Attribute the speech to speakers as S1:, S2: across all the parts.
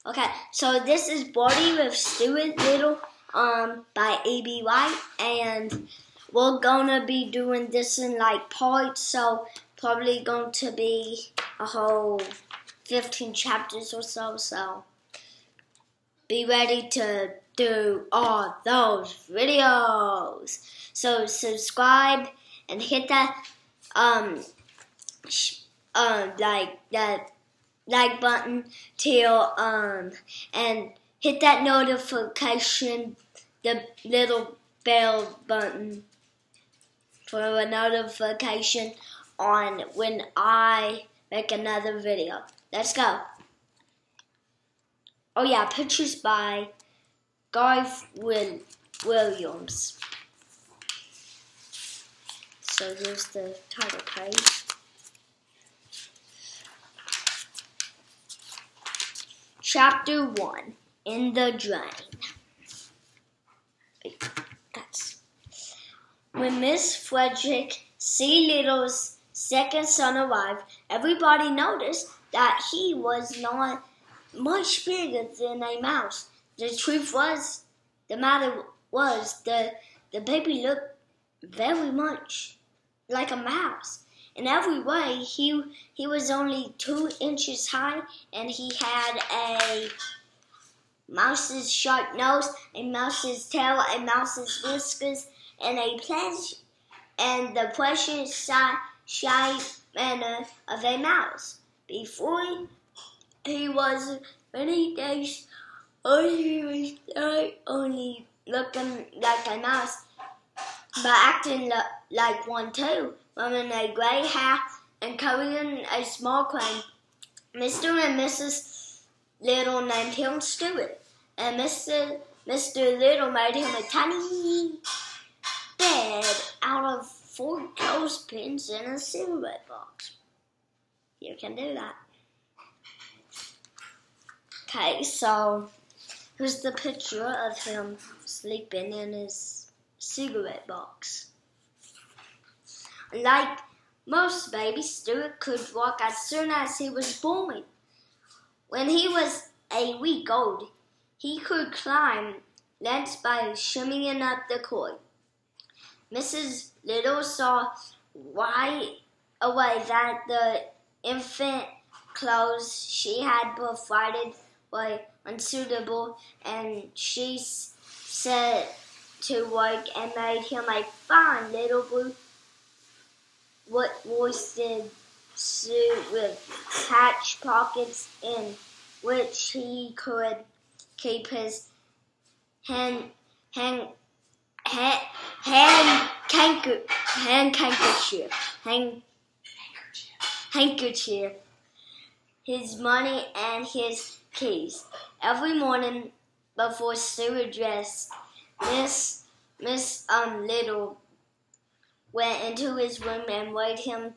S1: Okay, so this is Brody with Stuart Little by A.B. White, and we're gonna be doing this in like parts, so probably going to be a whole 15 chapters or so, so be ready to do all those videos. So subscribe and hit that like button till and hit that notification, the little bell button for a notification on when I make another video. Let's go. Oh yeah, pictures by Garth Williams. So here's the title page. Chapter 1, In the Drain. When Miss Frederick C. Little's second son arrived, everybody noticed that he was not much bigger than a mouse. The truth was, the baby looked very much like a mouse. In every way, he was only 2 inches high, and he had a mouse's sharp nose, a mouse's tail, a mouse's whiskers, and the precious shy manner of a mouse. Before he was many days old, he was not only looking like a mouse, but acting like one too. Wearing a gray hat and carrying a small crane. Mr. and Mrs. Little named him Stuart, and Mr. Little made him a tiny bed out of 4 clothespins in a cigarette box. You can do that. Okay, so here's the picture of him sleeping in his cigarette box. Like most babies, Stuart could walk as soon as he was born. When he was a week old, he could climb lengths by shimmying up the cord. Mrs. Little saw right away that the infant clothes she had provided were unsuitable, and she set to work and made him a fine little blue worsted suit with patch pockets in which he could keep his handkerchief. His money and his keys. Every morning before Stuart dressed, Miss Little went into his room and weighed him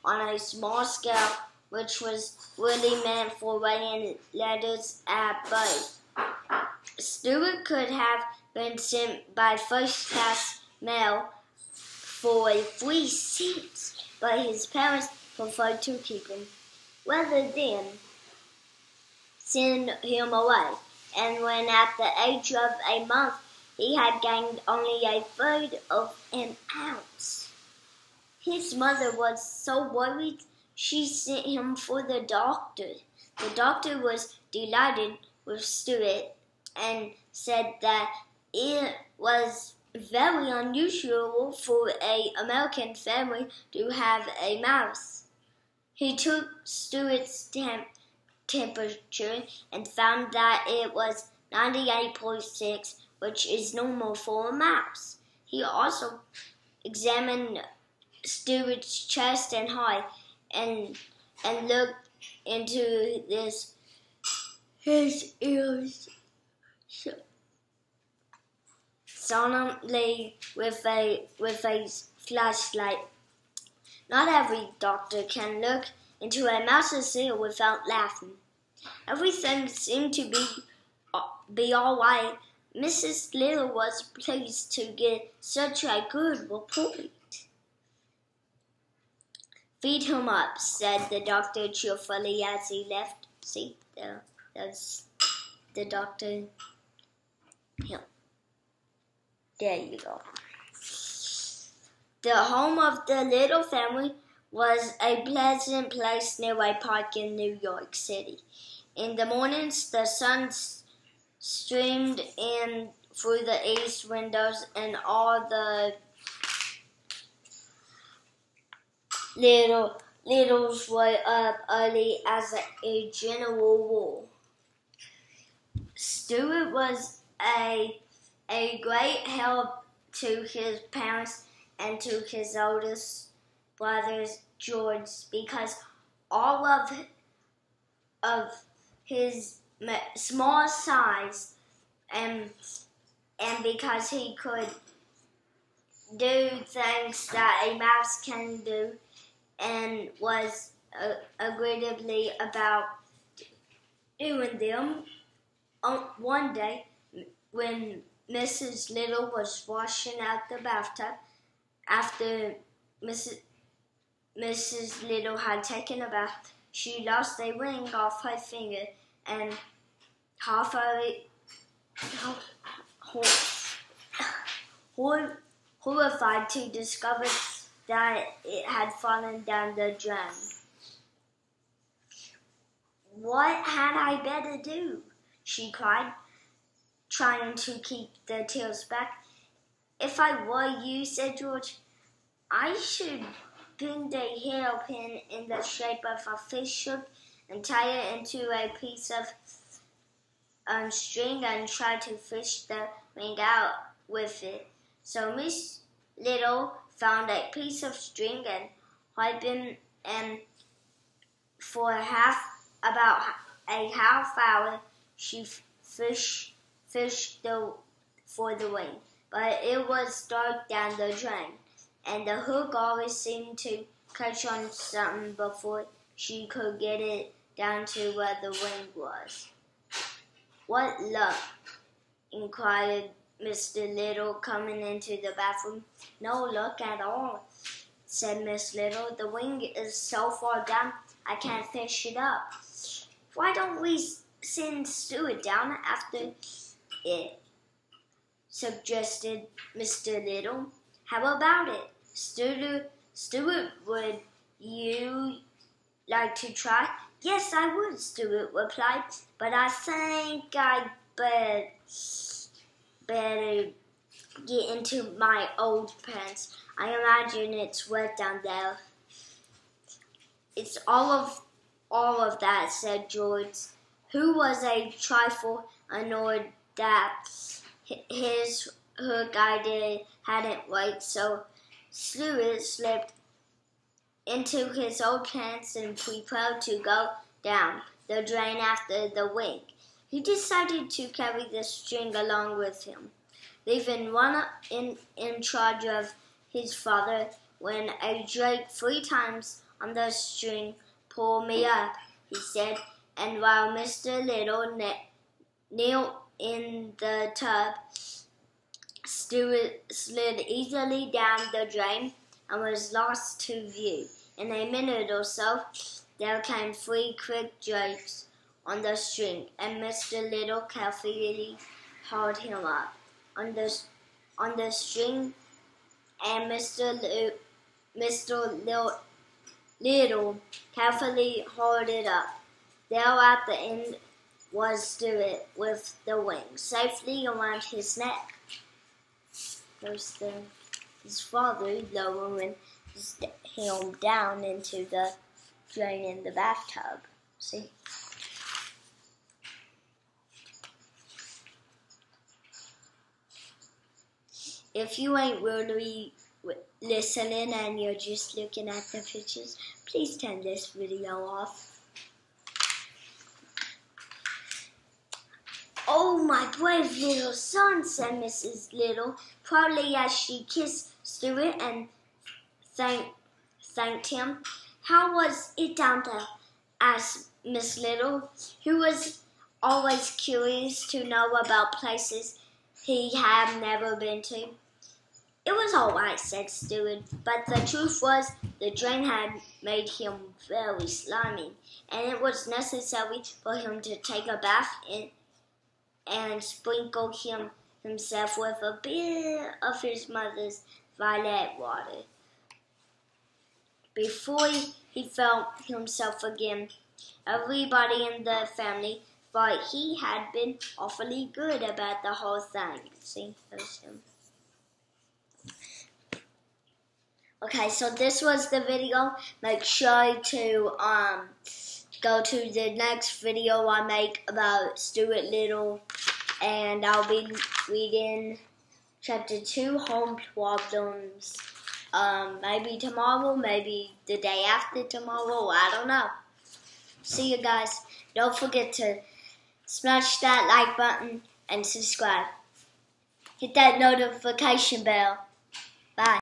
S1: on a small scale, which was really meant for weighing letters at birth. Stuart could have been sent by first-class mail for 3 cents, but his parents preferred to keep him rather than send him away. And when at the age of a month, he had gained only 1/3 of an ounce. His mother was so worried, she sent him for the doctor. The doctor was delighted with Stuart and said that it was very unusual for an American family to have a mouse. He took Stuart's temperature and found that it was 98.6, which is normal for a mouse. He also examined Stuart's chest and heart and looked into his ears solemnly with a flashlight. Not every doctor can look into a mouse's ear without laughing. Everything seemed to be all right. Mrs. Little was pleased to get such a good report. "Feed him up," said the doctor cheerfully as he left. See, there's the doctor. Here. There you go. The home of the Little family was a pleasant place near a park in New York City. In the mornings, the sun streamed in through the east windows, and all the Littles were up early as a general rule. Stuart was a great help to his parents and to his oldest brothers, George, because all of his small size and because he could do things that a mouse can do and was agreeably about doing them. One day, when Mrs. Little was washing out the bathtub, after Mrs. Little had taken a bath, she lost a ring off her finger, and half of it, horrified to discover that it had fallen down the drain. "What had I better do?" she cried, trying to keep the tears back. "If I were you," said George, "I should bend a hairpin in the shape of a fish hook and tie it into a piece of string and try to fish the ring out with it." So Miss Little found a piece of string and hoping, and for about a half hour she fished for the ring, but it was dark down the drain, and the hook always seemed to catch on something before she could get it down to where the ring was. "What luck?" inquired Mr. Little, coming into the bathroom. "No luck at all," said Miss Little. "The ring is so far down I can't fish it up." "Why don't we send Stuart down after it?" suggested Mr. Little. "How about it? Stuart, would you like to try?" "Yes, I would," Stuart replied, "but I think I'd better get into my old pants. I imagine it's wet down there." "It's all of that," said George, who was a trifle annoyed that his hook idea hadn't worked. So Stuart slipped into his old pants and prepared to go down the drain after the ring. He decided to carry the string along with him, leaving one in charge of his father. "When I drag 3 times on the string, pull me up," he said, and while Mr. Little knelt in the tub, Stuart slid easily down the drain and was lost to view. In a minute or so, there came 3 quick jerks on the string, and Mr. Little carefully hauled him up on the string, and Mr. Little carefully hauled it up. There at the end was Stuart with the wing safely around his neck. There's his father lowering him down into the drain in the bathtub. See? If you ain't really listening and you're just looking at the pictures, please turn this video off. "Oh, my brave little son," said Mrs. Little, proudly as she kissed Stuart and thanked him. "How was it down there?" asked Miss Little, who was always curious to know about places he had never been to. "It was all right," said Stuart, but the truth was the drain had made him very slimy, and it was necessary for him to take a bath and sprinkled himself with a bit of his mother's violet water. Before he felt himself again, everybody in the family thought he had been awfully good about the whole thing. See, there's him. Okay, so this was the video. Make sure to go to the next video I make about Stuart Little, and I'll be reading chapter 2, Home Problems. Maybe tomorrow, maybe the day after tomorrow, I don't know. See you guys. Don't forget to smash that like button and subscribe. Hit that notification bell. Bye.